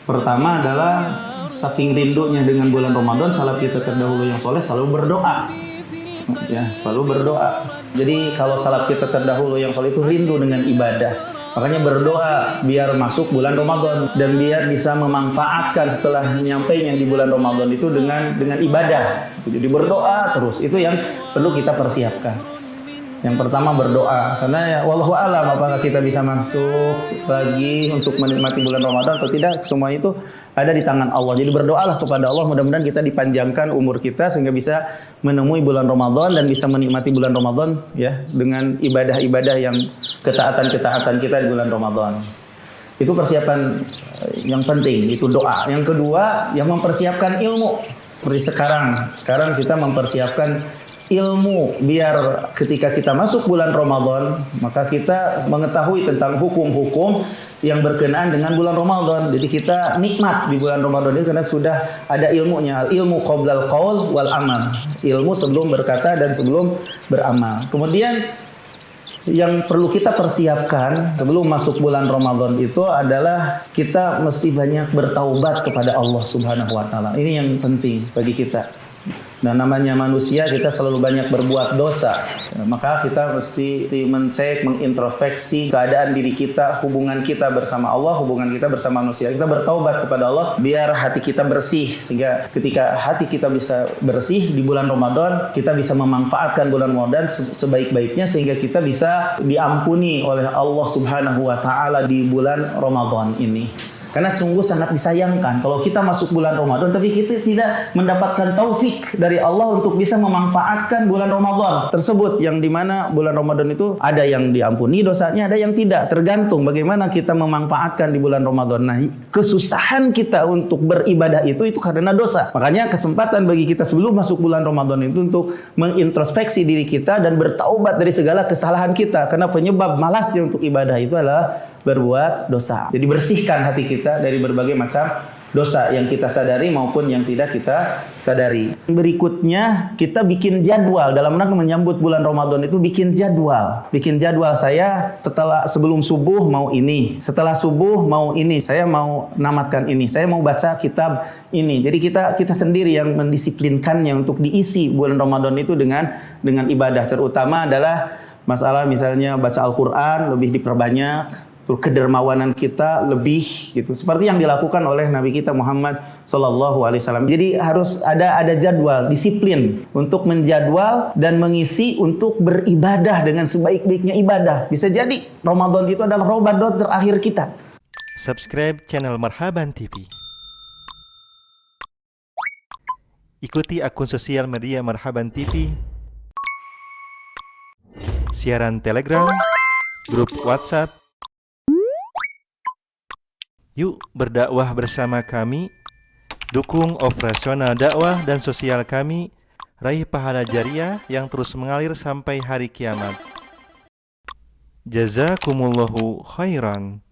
Pertama adalah saking rindunya dengan bulan Ramadan, salaf kita terdahulu yang soleh selalu berdoa. Ya, selalu berdoa. Jadi kalau salaf kita terdahulu yang soleh itu rindu dengan ibadah. Makanya berdoa biar masuk bulan Ramadan dan biar bisa memanfaatkan setelah nyampainya di bulan Ramadan itu dengan ibadah. Jadi berdoa terus, itu yang perlu kita persiapkan. Yang pertama berdoa, karena ya wallahu alam apakah kita bisa masuk lagi untuk menikmati bulan Ramadan atau tidak, semua itu ada di tangan Allah. Jadi berdoalah kepada Allah, mudah-mudahan kita dipanjangkan umur kita sehingga bisa menemui bulan Ramadan dan bisa menikmati bulan Ramadan ya dengan ibadah-ibadah yang ketaatan-ketaatan kita di bulan Ramadan. Itu persiapan yang penting, itu doa. Yang kedua, yang mempersiapkan ilmu. Seperti sekarang kita mempersiapkan ilmu biar ketika kita masuk bulan Ramadan maka kita mengetahui tentang hukum-hukum yang berkenaan dengan bulan Ramadan. Jadi kita nikmat di bulan Ramadan ini karena sudah ada ilmunya. Ilmu qoblal qaul wal amal. Ilmu sebelum berkata dan sebelum beramal. Kemudian yang perlu kita persiapkan sebelum masuk bulan Ramadan itu adalah kita mesti banyak bertaubat kepada Allah Subhanahu wa taala. Ini yang penting bagi kita. Dan namanya manusia, kita selalu banyak berbuat dosa. Maka kita mesti mencek, mengintrospeksi keadaan diri kita, hubungan kita bersama Allah, hubungan kita bersama manusia. Kita bertaubat kepada Allah biar hati kita bersih. Sehingga ketika hati kita bisa bersih di bulan Ramadan, kita bisa memanfaatkan bulan Ramadan sebaik-baiknya sehingga kita bisa diampuni oleh Allah Subhanahu wa taala di bulan Ramadan ini. Karena sungguh sangat disayangkan kalau kita masuk bulan Ramadan tapi kita tidak mendapatkan taufik dari Allah untuk bisa memanfaatkan bulan Ramadan tersebut, yang dimana bulan Ramadan itu ada yang diampuni dosanya, ada yang tidak, tergantung bagaimana kita memanfaatkan di bulan Ramadan. Nah, kesusahan kita untuk beribadah itu karena dosa. Makanya kesempatan bagi kita sebelum masuk bulan Ramadan itu untuk mengintrospeksi diri kita dan bertaubat dari segala kesalahan kita, karena penyebab malasnya untuk ibadah itu adalah berbuat dosa. Jadi bersihkan hati kita dari berbagai macam dosa yang kita sadari maupun yang tidak kita sadari. Berikutnya kita bikin jadwal dalam rangka menyambut bulan Ramadan itu, bikin jadwal. Bikin jadwal, saya sebelum subuh mau ini, setelah subuh mau ini, saya mau namatkan ini, saya mau baca kitab ini. Jadi kita sendiri yang mendisiplinkannya untuk diisi bulan Ramadan itu dengan ibadah, terutama adalah masalah misalnya baca Al-Qur'an lebih diperbanyak, kedermawanan kita lebih gitu, seperti yang dilakukan oleh Nabi kita Muhammad Sallallahu Alaihi Wasallam. Jadi harus ada jadwal, disiplin untuk menjadwal dan mengisi untuk beribadah dengan sebaik-baiknya ibadah. Bisa jadi Ramadan itu adalah Ramadan terakhir kita. Subscribe channel Marhaban TV. Ikuti akun sosial media Marhaban TV, siaran Telegram, grup WhatsApp. Yuk berdakwah bersama kami, dukung operasional dakwah dan sosial kami, raih pahala jariah yang terus mengalir sampai hari kiamat. Jazakumullahu khairan.